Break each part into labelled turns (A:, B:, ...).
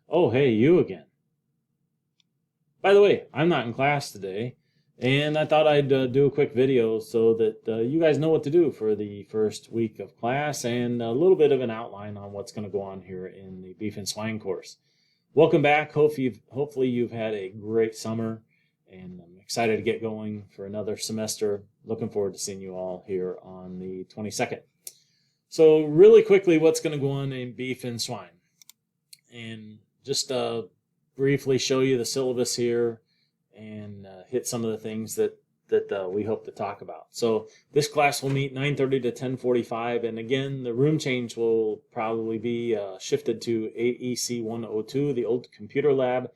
A: Oh, hey, you again. By the way, I'm not in class today, and I thought I'd do a quick video so that you guys know what to do for the first week of class and a little bit of an outline on what's going to go on here in the beef and swine course. Welcome back. Hopefully you've had a great summer, and I'm excited to get going for another semester. Looking forward to seeing you all here on the 22nd. So really quickly, what's going to go on in beef and swine? And just briefly show you the syllabus here and hit some of the things that we hope to talk about. So this class will meet 9:30 to 10:45, and again, the room change will probably be shifted to AEC 102, the old computer lab.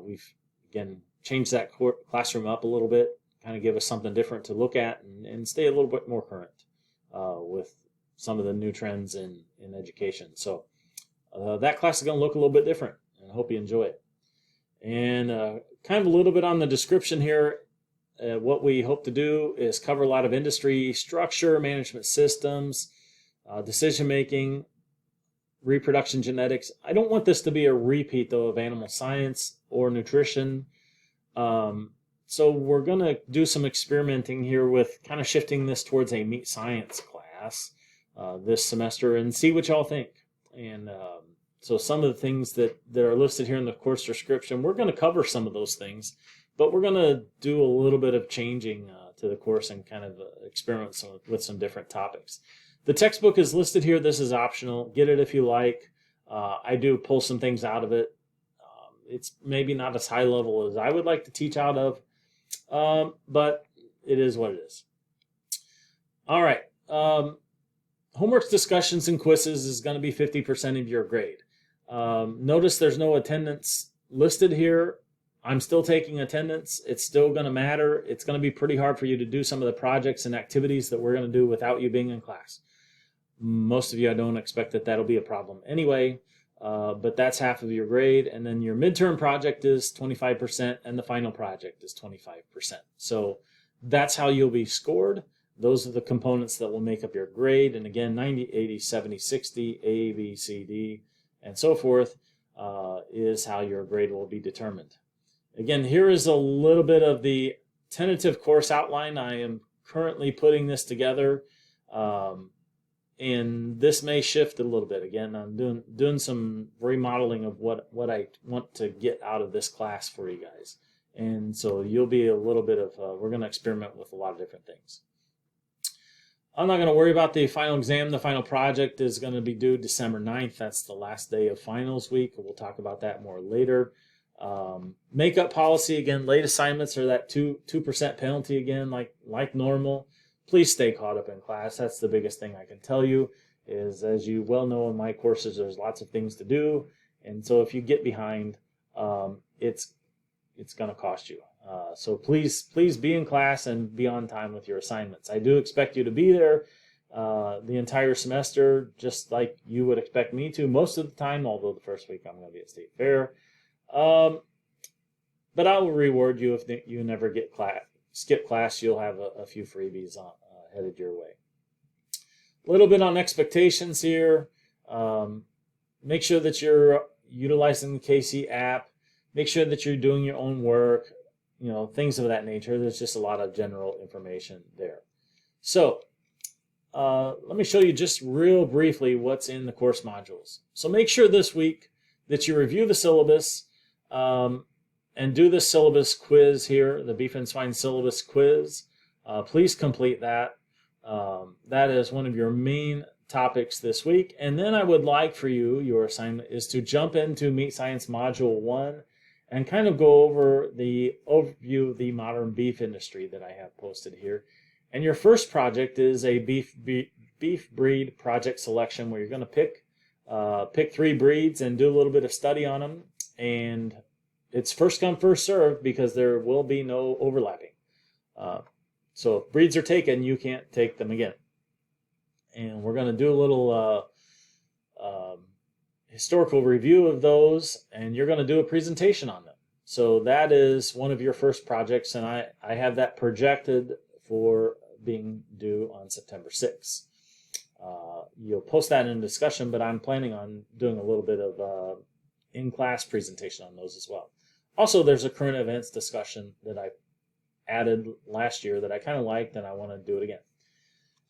A: We've again changed that classroom up a little bit, kind of give us something different to look at and stay a little bit more current with some of the new trends in education. So that class is going to look a little bit different, and I hope you enjoy it. And kind of a little bit on the description here, what we hope to do is cover a lot of industry structure, management systems, decision-making, reproduction genetics. I don't want this to be a repeat, though, of animal science or nutrition. So we're going to do some experimenting here with kind of shifting this towards a meat science class this semester and see what y'all think. And so some of the things that are listed here in the course description, we're going to cover some of those things, but we're going to do a little bit of changing to the course and kind of experiment with some different topics. The textbook is listed here. This is optional. Get it if you like. I do pull some things out of it. It's maybe not as high level as I would like to teach out of, but it is what it is. All right. Homework discussions and quizzes is going to be 50% of your grade. Notice there's no attendance listed here. I'm still taking attendance. It's still going to matter. It's going to be pretty hard for you to do some of the projects and activities that we're going to do without you being in class. Most of you, I don't expect that that'll be a problem anyway, but that's half of your grade. And then your midterm project is 25% and the final project is 25%. So that's how you'll be scored. Those are the components that will make up your grade. And again, 90, 80, 70, 60, A, B, C, D, and so forth is how your grade will be determined. Again, here is a little bit of the tentative course outline. I am currently putting this together, and this may shift a little bit. Again, I'm doing some remodeling of what I want to get out of this class for you guys. And so you'll be a little bit of, we're going to experiment with a lot of different things. I'm not going to worry about the final exam. The final project is going to be due December 9th. That's the last day of finals week. We'll talk about that more later. Makeup policy, again, late assignments are that 2% penalty again, like normal. Please stay caught up in class. That's the biggest thing I can tell you is, as you well know in my courses, there's lots of things to do. And so if you get behind, it's going to cost you. So please be in class and be on time with your assignments. I do expect you to be there the entire semester, just like you would expect me to most of the time, although the first week I'm going to be at State Fair. But I will reward you if you never skip class. You'll have a few freebies headed your way. A little bit on expectations here. Make sure that you're utilizing the KC app. Make sure that you're doing your own work, things of that nature. There's just a lot of general information there. So let me show you just real briefly what's in the course modules. So make sure this week that you review the syllabus and do the syllabus quiz here, the beef and swine syllabus quiz. Please complete that. That is one of your main topics this week. And then I would like for you, your assignment is to jump into Meat Science Module 1 and kind of go over the overview of the modern beef industry that I have posted here. And your first project is a beef breed project selection, where you're going to pick 3 breeds and do a little bit of study on them. And it's first come, first served, because there will be no overlapping. So if breeds are taken, you can't take them again. And we're going to do a little historical review of those, and you're going to do a presentation on them. So that is one of your first projects, and I have that projected for being due on September 6th. You'll post that in discussion, but I'm planning on doing a little bit of in-class presentation on those as well. Also, there's a current events discussion that I added last year that I kind of liked, and I want to do it again.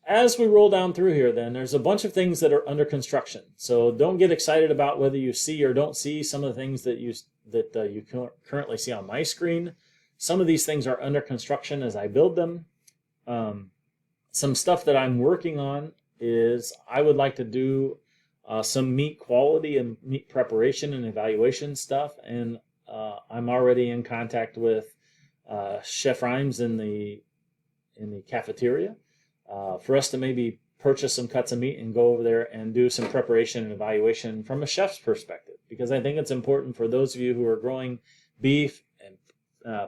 A: As we roll down through here, then, there's a bunch of things that are under construction. So don't get excited about whether you see or don't see some of the things that you currently see on my screen. Some of these things are under construction as I build them. Some stuff that I'm working on is I would like to do some meat quality and meat preparation and evaluation stuff, and I'm already in contact with Chef Rhymes in the cafeteria for us to maybe purchase some cuts of meat and go over there and do some preparation and evaluation from a chef's perspective, because I think it's important for those of you who are growing beef and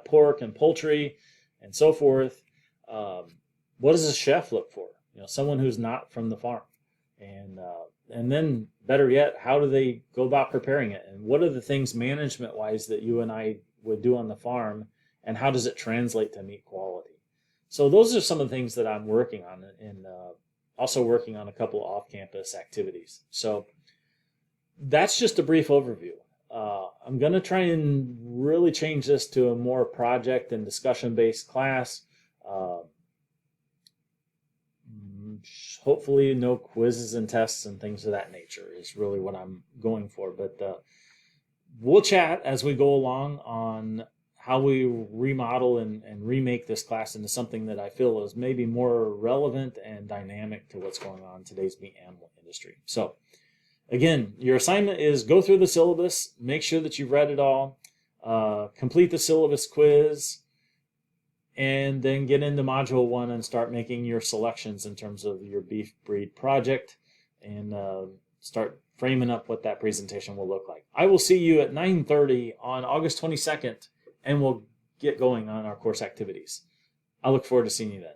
A: pork and poultry and so forth. What does a chef look for? Someone who's not from the farm, and then better yet, how do they go about preparing it, and what are the things management-wise that you and I would do on the farm, and how does it translate to meat quality? So those are some of the things that I'm working on, and also working on a couple of off-campus activities. So that's just a brief overview. I'm going to try and really change this to a more project and discussion-based class. Hopefully no quizzes and tests and things of that nature is really what I'm going for. But we'll chat as we go along on how we remodel and remake this class into something that I feel is maybe more relevant and dynamic to what's going on in today's meat animal industry. So again, your assignment is go through the syllabus, make sure that you've read it all, complete the syllabus quiz, and then get into Module 1 and start making your selections in terms of your beef breed project, and start framing up what that presentation will look like. I will see you at 9:30 on August 22nd, and we'll get going on our course activities. I look forward to seeing you then.